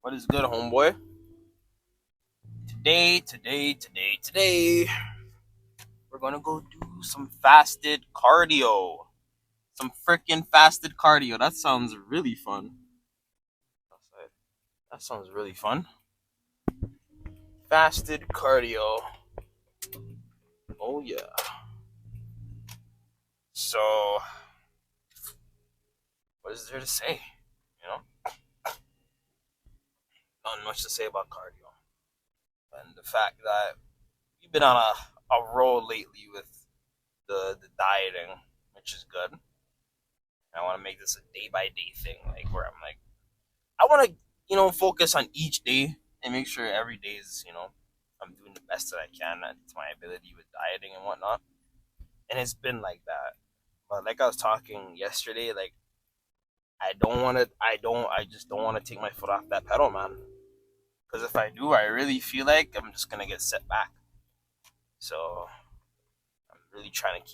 What is good, homeboy? Today, we're gonna go do some fasted cardio. Some freaking fasted cardio. That sounds really fun. That sounds really fun. Fasted cardio. Oh, yeah. So, what is there to say? You know, not much to say about cardio. And the fact that we've been on a roll lately with the dieting, which is good. I want to make this a day by day thing, like where I'm like, I want to, focus on each day and make sure every day is, I'm doing the best that I can to my ability with dieting and whatnot. And it's been like that. But like I was talking yesterday, like I just don't want to take my foot off that pedal, man. Because if I do, I really feel like I'm just gonna get set back. So I'm really trying to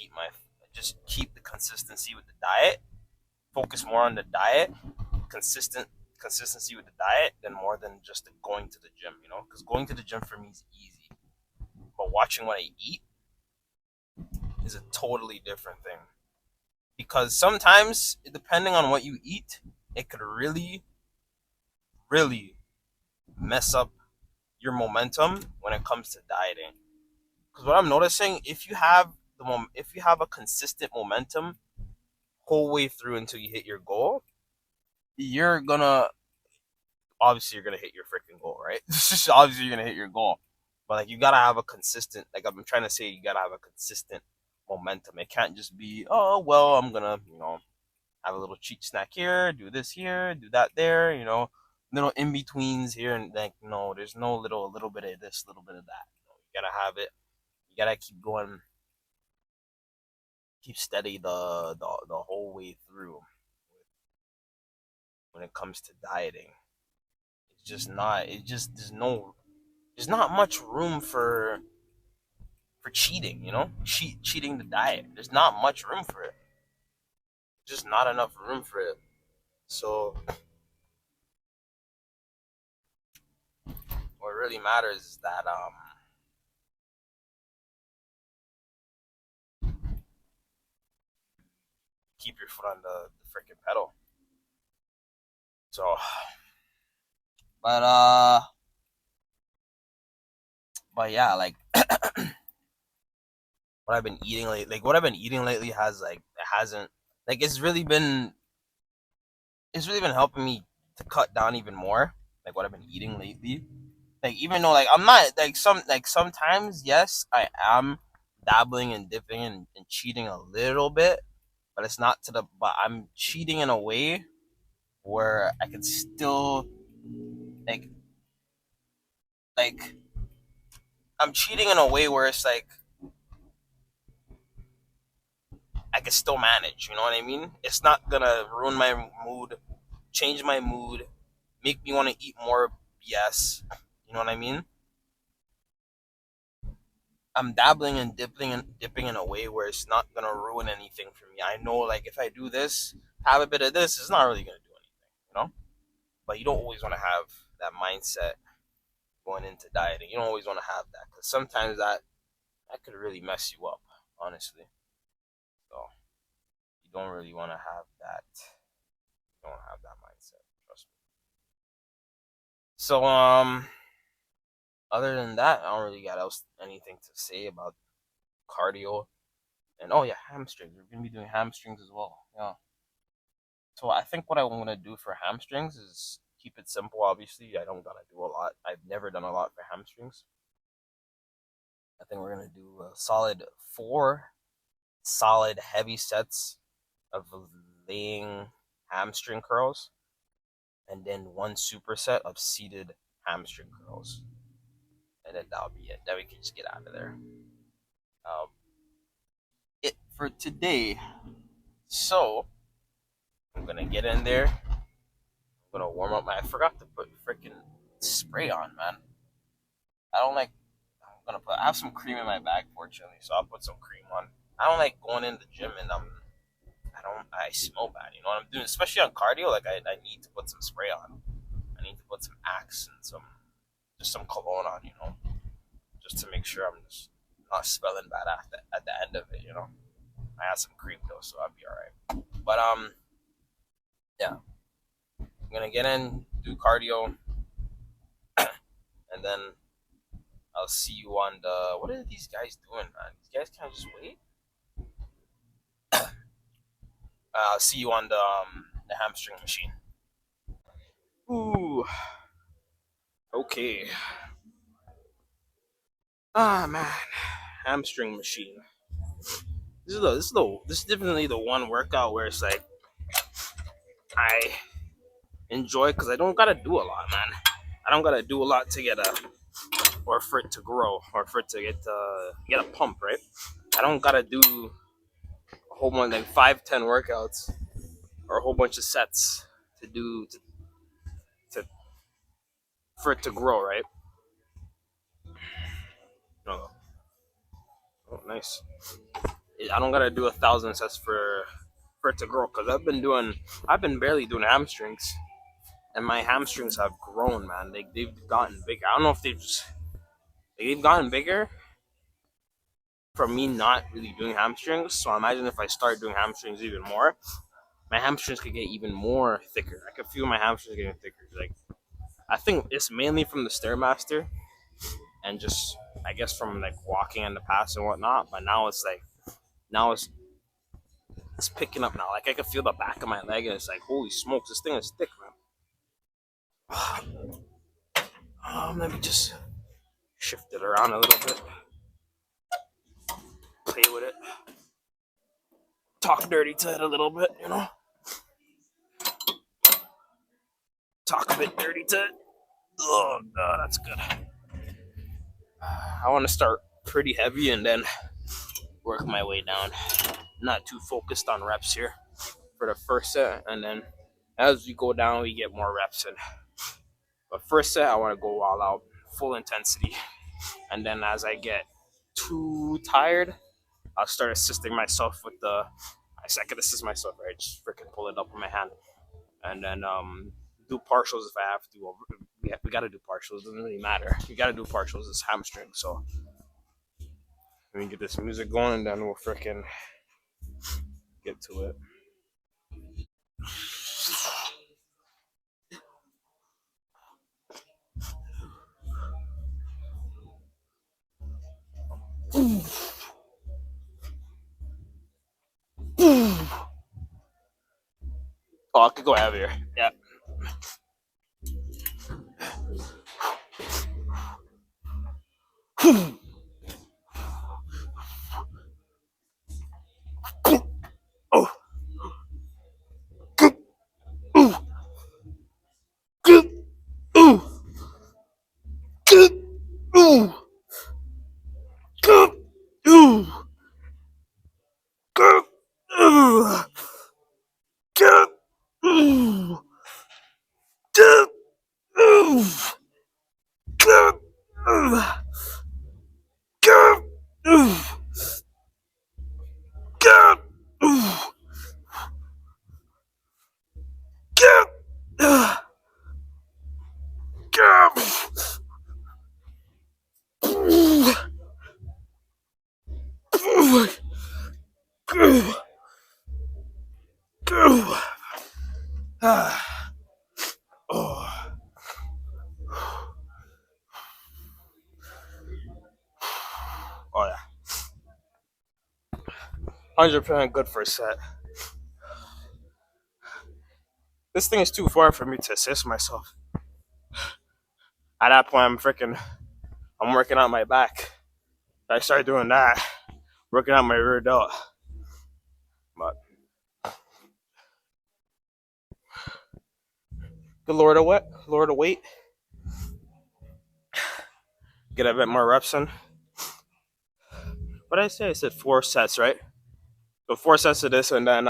just keep the consistency with the diet, focus more on the diet, consistency with the diet than more than just the going to the gym, because going to the gym for me is easy, but watching what I eat is a totally different thing, because sometimes depending on what you eat, it could really mess up your momentum when it comes to dieting. Because what I'm noticing, if you have a consistent momentum whole way through until you hit your goal, you're gonna obviously you're gonna hit your freaking goal, right? Obviously you're gonna hit your goal, but like you gotta have a consistent. Like I've been trying to say, you gotta have a consistent momentum. It can't just be, oh well, I'm gonna have a little cheat snack here, do this here, do that there, little in betweens here, and like no, there's no little bit of this, little bit of that. You gotta have it. You gotta keep going, keep steady the whole way through when it comes to dieting. It's just not. It just there's not much room for cheating, cheating the diet. There's not much room for it. Just not enough room for it. So what really matters is that keep your foot on the freaking pedal. So but yeah, like what I've been eating lately has like it hasn't like it's really been helping me to cut down even more, like what I've been eating lately. Like even though like I'm not like sometimes yes I am dabbling and dipping and cheating a little bit, but it's not to the but I'm cheating in a way where I can still like like I'm cheating in a way where it's like I can still manage, you know what I mean? It's not gonna ruin my mood, change my mood, make me want to eat more BS. You know what I mean? I'm dabbling and dipping in a way where it's not gonna ruin anything for me. I know like if I do this, have a bit of this, it's not really gonna do anything. But you don't always want to have that mindset going into dieting. You don't always want to have that because sometimes that could really mess you up, honestly. So you don't really want to have that. You don't have that mindset. Trust me. So other than that, I don't really got else anything to say about cardio. And oh yeah, hamstrings. We're gonna be doing hamstrings as well. Yeah. So I think what I'm gonna do for hamstrings is keep it simple. Obviously, I don't gotta do a lot. I've never done a lot for hamstrings. I think we're gonna do a solid 4 solid heavy sets of laying hamstring curls, and then 1 superset of seated hamstring curls, and then that'll be it. Then we can just get out of there. Um, it for today. So I'm gonna get in there. I'm gonna warm up my. I forgot to put freaking spray on, man. I don't like. I'm gonna put. I have some cream in my bag, fortunately, so I'll put some cream on. I don't like going in the gym and I smell bad. You know what I'm doing, especially on cardio. Like I need to put some spray on. I need to put put some Axe and some cologne on, just to make sure I'm just not smelling bad at the end of it. I had some cream though, so I'll be alright. But yeah, I'm gonna get in, do cardio, and then I'll see you on the. What are these guys doing, man? These guys can't just wait. I'll see you on the hamstring machine. Ooh, okay. Ah man, hamstring machine. This is definitely the one workout where it's like I enjoy because I don't gotta do a lot, man. I don't gotta do a lot to get a or for it to grow or for it to get a pump, right? I don't gotta do a whole bunch like 5, 10 workouts or a whole bunch of sets to for it to grow, right? Oh, oh nice. I don't gotta do 1,000 sets for it to grow because I've been barely doing hamstrings, and my hamstrings have grown, man. They've gotten big. I don't know if they've gotten bigger from me not really doing hamstrings. So I imagine if I start doing hamstrings even more, my hamstrings could get even more thicker. I could feel my hamstrings getting thicker. Like I think it's mainly from the stairmaster and just I guess from like walking in the past and whatnot. But now it's picking up now. Like I can feel the back of my leg and it's like holy smokes, this thing is thick, man. Let me just shift it around a little bit, play with it, talk dirty to it a little bit, talk a bit dirty to it. Oh, that's good. I want to start pretty heavy and then work my way down. Not too focused on reps here for the first set, and then as we go down, we get more reps in. But first set, I want to go all out, full intensity, and then as I get too tired, I'll start assisting myself with the. I can assist myself, right? Just freaking pull it up with my hand, and then do partials if I have to. We got to do partials. It doesn't really matter. You got to do partials. It's hamstring, so let me get this music going, and then we'll freaking get to it. Oh, I could go heavier. Yeah. Oh. Oh yeah, 100% good for a set. This thing is too far for me to assist myself. At that point, I'm working out my back. I start doing that, working out my rear delt. But good lower the weight, get a bit more reps in. What did I say? I said 4 sets, right? So 4 sets of this, and then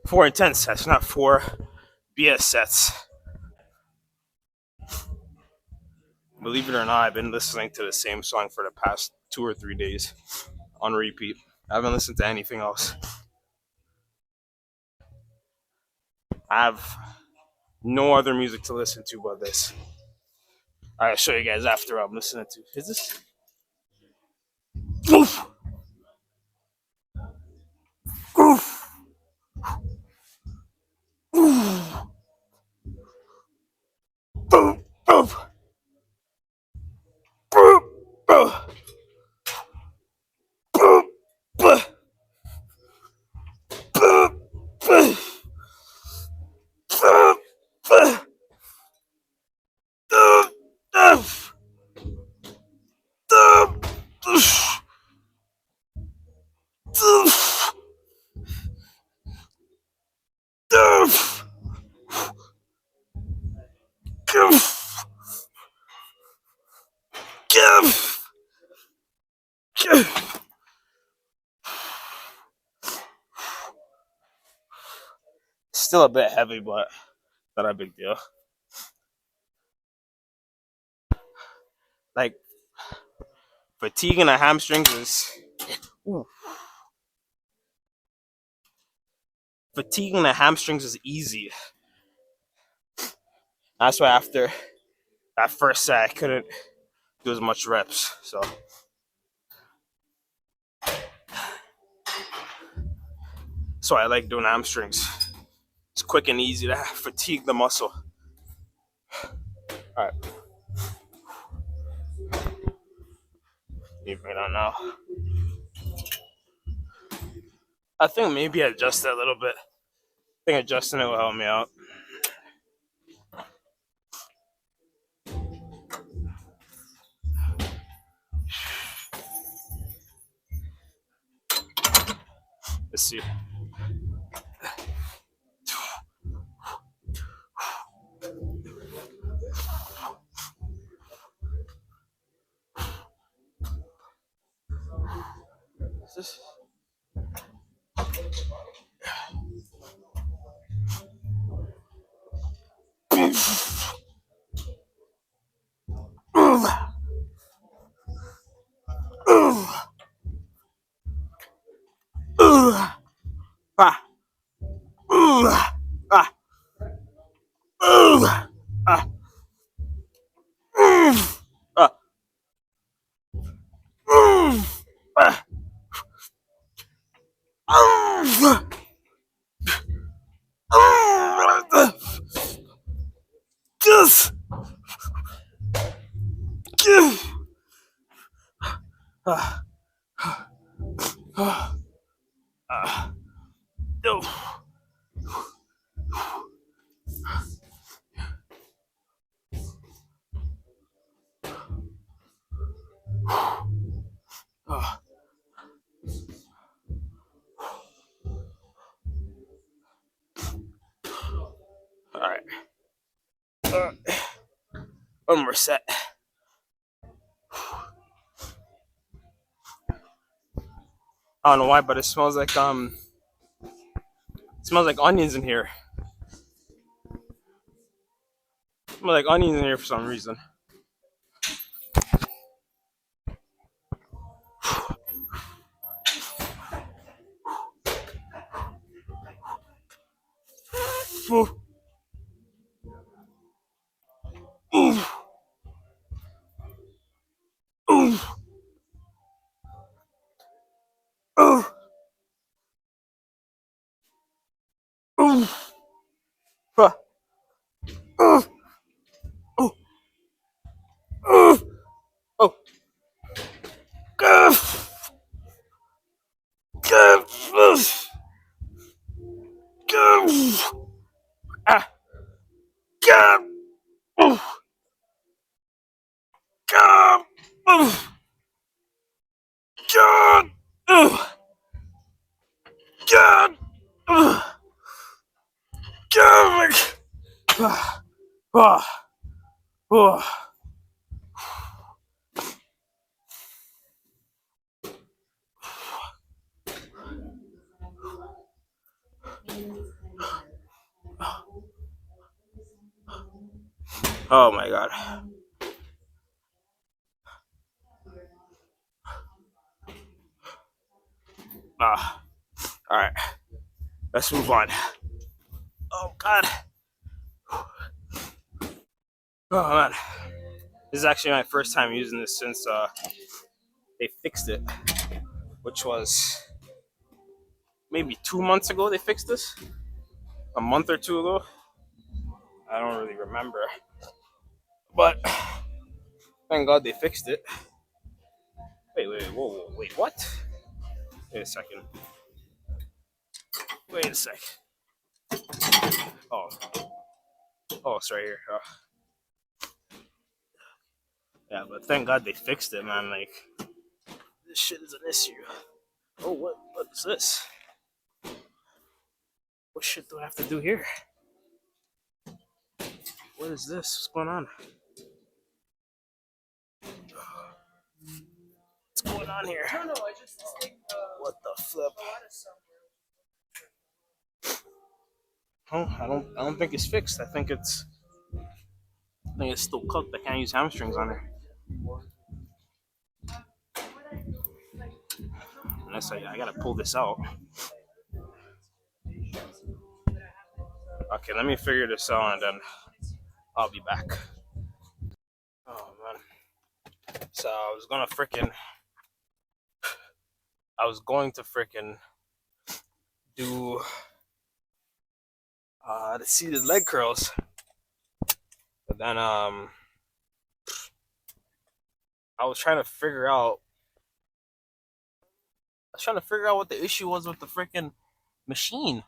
4 intense sets, not 4 BS sets. Believe it or not, I've been listening to the same song for the past 2 or 3 days on repeat. I haven't listened to anything else. I have no other music to listen to but this. I'll show you guys after I'm listening to. Is this? Oof, oof, oof, oof, oof, oof, oof, oof, oof, oof, Still a bit heavy, but not a big deal. Like fatigue in the hamstrings is fatiguing the hamstrings is easy. That's why after that first set, I couldn't do as much reps. So I like doing hamstrings. It's quick and easy to fatigue the muscle. All right, leave it on now. I think maybe adjust it a little bit. I think adjusting it will help me out. Let's see. Is this? Ah, ah, ah, ah, ah, just give. Ah, ah, ah, no. Ah, all right. Uh, One more set. I don't know why, but it smells like onions in here. It smells like onions in here for some reason. Ooh, ooh, ooh, ooh, ooh, ah, ooh, ooh, ooh, oh, ah, ah, ah, ah, ooh, ah, ooh, God, God, God, ah, ah, ah. Oh my God. Ah, all right. Let's move on. Oh God. Oh man. This is actually my first time using this since they fixed it, which was maybe 2 months ago. They fixed this, a month or two ago. I don't really remember, but thank God they fixed it. Whoa, wait, what? Wait a second. Wait a sec. Oh, oh, it's right here. Yeah, but thank God they fixed it, man. Like, this shit is an issue. Oh, what is this? What shit do I have to do here? What is this? What's going on? What's going on here? No, I just think. What the flip? Oh, I don't think it's fixed. I think it's still cooked. I can't use hamstrings on it. Unless I gotta pull this out. Okay, let me figure this out and then I'll be back. Oh man. So I was going to frickin' do the seated leg curls. But then I was trying to figure out what the issue was with the freaking machine.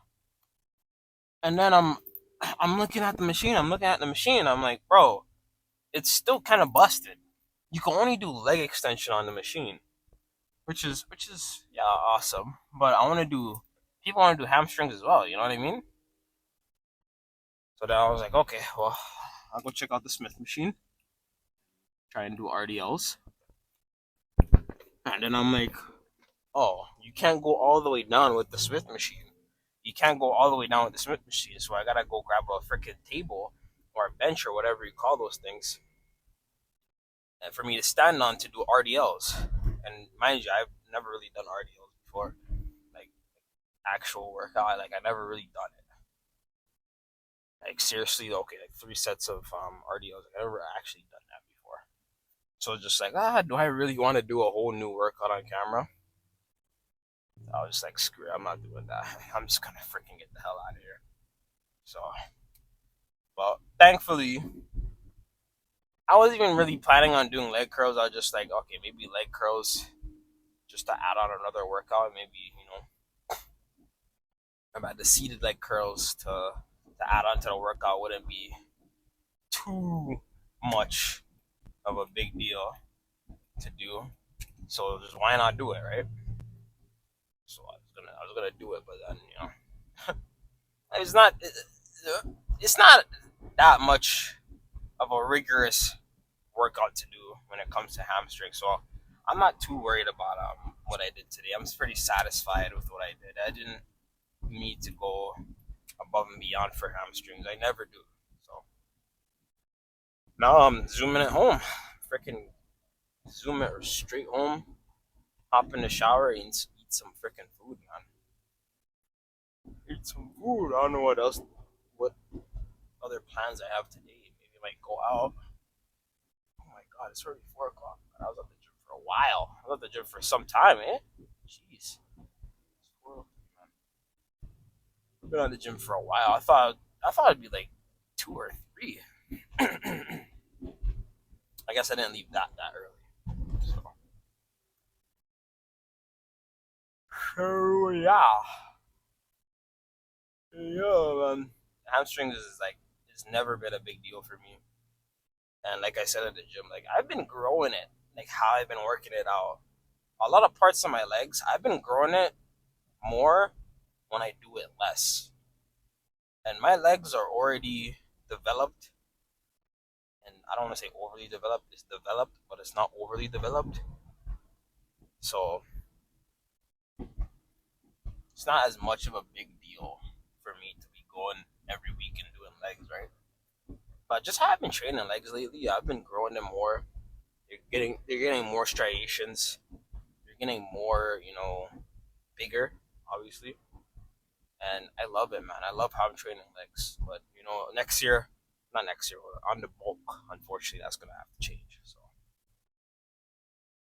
And then I'm looking at the machine. I'm like, bro, it's still kind of busted. You can only do leg extension on the machine, which is yeah awesome. But people want to do hamstrings as well. You know what I mean? So then I was like, okay, well, I'll go check out the Smith machine, try and do RDLs. And then I'm like, oh, you can't go all the way down with the Smith machine. You can't go all the way down with the Smith machine. So I gotta go grab a freaking table or a bench or whatever you call those things, and for me to stand on to do RDLs. And mind you, I've never really done RDLs before, like actual workout. Like I never really done it. Like seriously, okay, like 3 sets of RDLs. I've never actually done that before. So just like, do I really want to do a whole new workout on camera? I was just like, screw it, I'm not doing that. I'm just gonna freaking get the hell out of here. So, but thankfully, I wasn't even really planning on doing leg curls. I was just like, okay, maybe leg curls just to add on another workout. Maybe, about the seated leg curls to add on to the workout wouldn't be too much of a big deal to do. So just why not do it, right? So I was gonna do it, but then it's not it's not that much of a rigorous workout to do when it comes to hamstring. So I'm not too worried about what I did today. I'm pretty satisfied with what I did. I didn't need to go above and beyond for hamstrings. I never do. So now I'm zooming it home. Freaking zoom it straight home. Hop in the shower and eat some freaking food, man. Eat some food. I don't know what other plans I have today. Maybe I might go out. Oh my god, it's already 4 o'clock. I was at the gym for a while. I was at the gym for some time, eh? Jeez. I've been at the gym for a while. I thought it'd be like 2 or 3. I guess I didn't leave that early. So yeah. Yeah, man. Hamstrings it's never been a big deal for me. And like I said at the gym, like I've been growing it. Like how I've been working it out. A lot of parts of my legs, I've been growing it more when I do it less. And my legs are already developed. And I don't want to say overly developed. It's developed, but it's not overly developed. So it's not as much of a big deal for me to be going every week and doing legs, right? But just how I've been training legs lately, I've been growing them more. They're getting more striations. They're getting more, bigger, obviously. and I love it, man. I love how I'm training legs. But next year, not next year, on the bulk. Unfortunately, that's gonna have to change. So,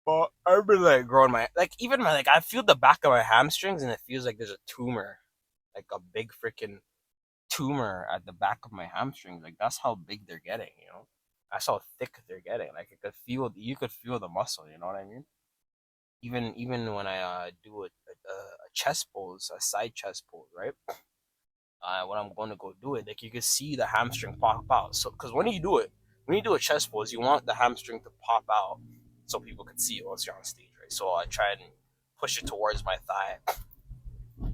but I've been like growing my even my I feel the back of my hamstrings, and it feels like there's a tumor, like a big freaking tumor at the back of my hamstrings. Like that's how big they're getting. That's how thick they're getting. Like you could feel the muscle. You know what I mean? Even when I do a chest pose, a side chest pose, right? When I'm going to go do it, like you can see the hamstring pop out. So, because when you do a chest pose, you want the hamstring to pop out so people can see it once you're on stage, right? So I try and push it towards my thigh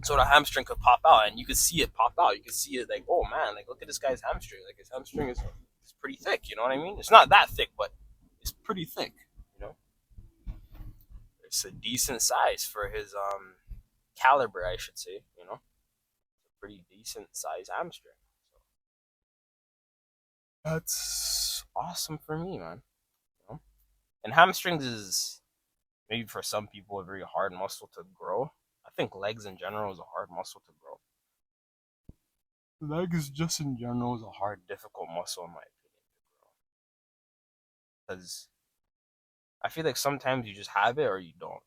so the hamstring could pop out, and you could see it pop out. You could see it like, oh man, like look at this guy's hamstring. Like his hamstring is pretty thick. You know what I mean? It's not that thick, but it's pretty thick. You know, it's a decent size for his caliber, I should say. Pretty decent size hamstring. So that's awesome for me, man. You know? And hamstrings is maybe for some people a very hard muscle to grow. I think legs in general is a hard muscle to grow. Legs just in general is a hard, difficult muscle in my opinion to grow. Because I feel like sometimes you just have it or you don't.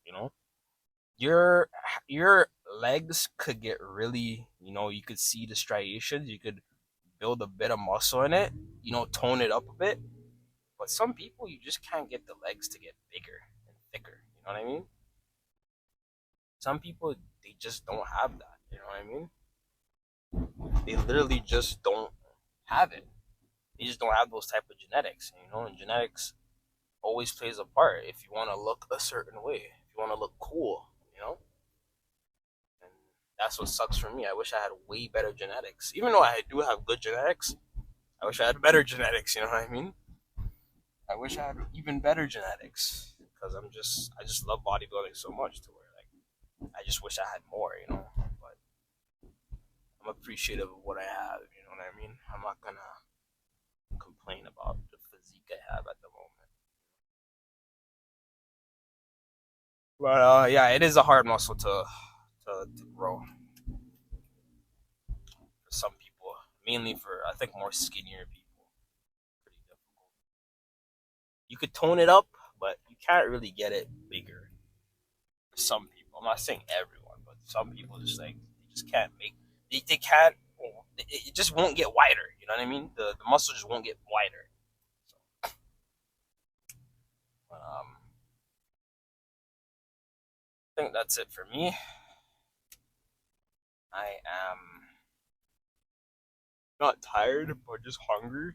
Your your legs could get really, you could see the striations. You could build a bit of muscle in it. Tone it up a bit. But some people, you just can't get the legs to get bigger and thicker. You know what I mean? Some people, they just don't have that. You know what I mean? They literally just don't have it. They just don't have those type of genetics. And genetics always plays a part if you want to look a certain way, if you want to look cool, And that's what sucks for me. I wish I had way better genetics. Even though I do have good genetics, I wish I had better genetics. You know what I mean? I wish I had even better genetics because I just love bodybuilding so much to where I just wish I had more. But I'm appreciative of what I have. You know what I mean? I'm not gonna complain about the physique I have at the moment. But yeah, it is a hard muscle to grow for some people, mainly for I think more skinnier people. Pretty difficult. You could tone it up, but you can't really get it bigger. For some people, I'm not saying everyone, but some people just they just can't make they can't. It just won't get wider. You know what I mean? The muscle just won't get wider. So, I think that's it for me. I am not tired, but just hungry.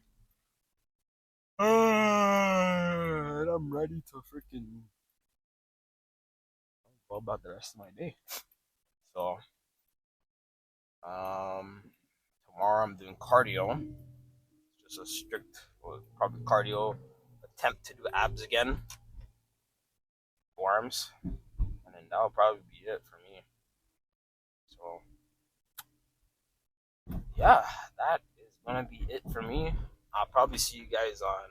And I'm ready to freaking go about the rest of my day. So, um, tomorrow I'm doing cardio. Just a strict, well, probably cardio attempt to do abs again, arms, and then that'll probably be it for me. So, yeah, that is gonna be it for me. I'll probably see you guys on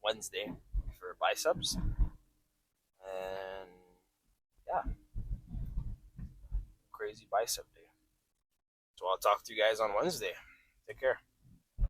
Wednesday for biceps. And yeah, crazy bicep day. So I'll talk to you guys on Wednesday. Take care.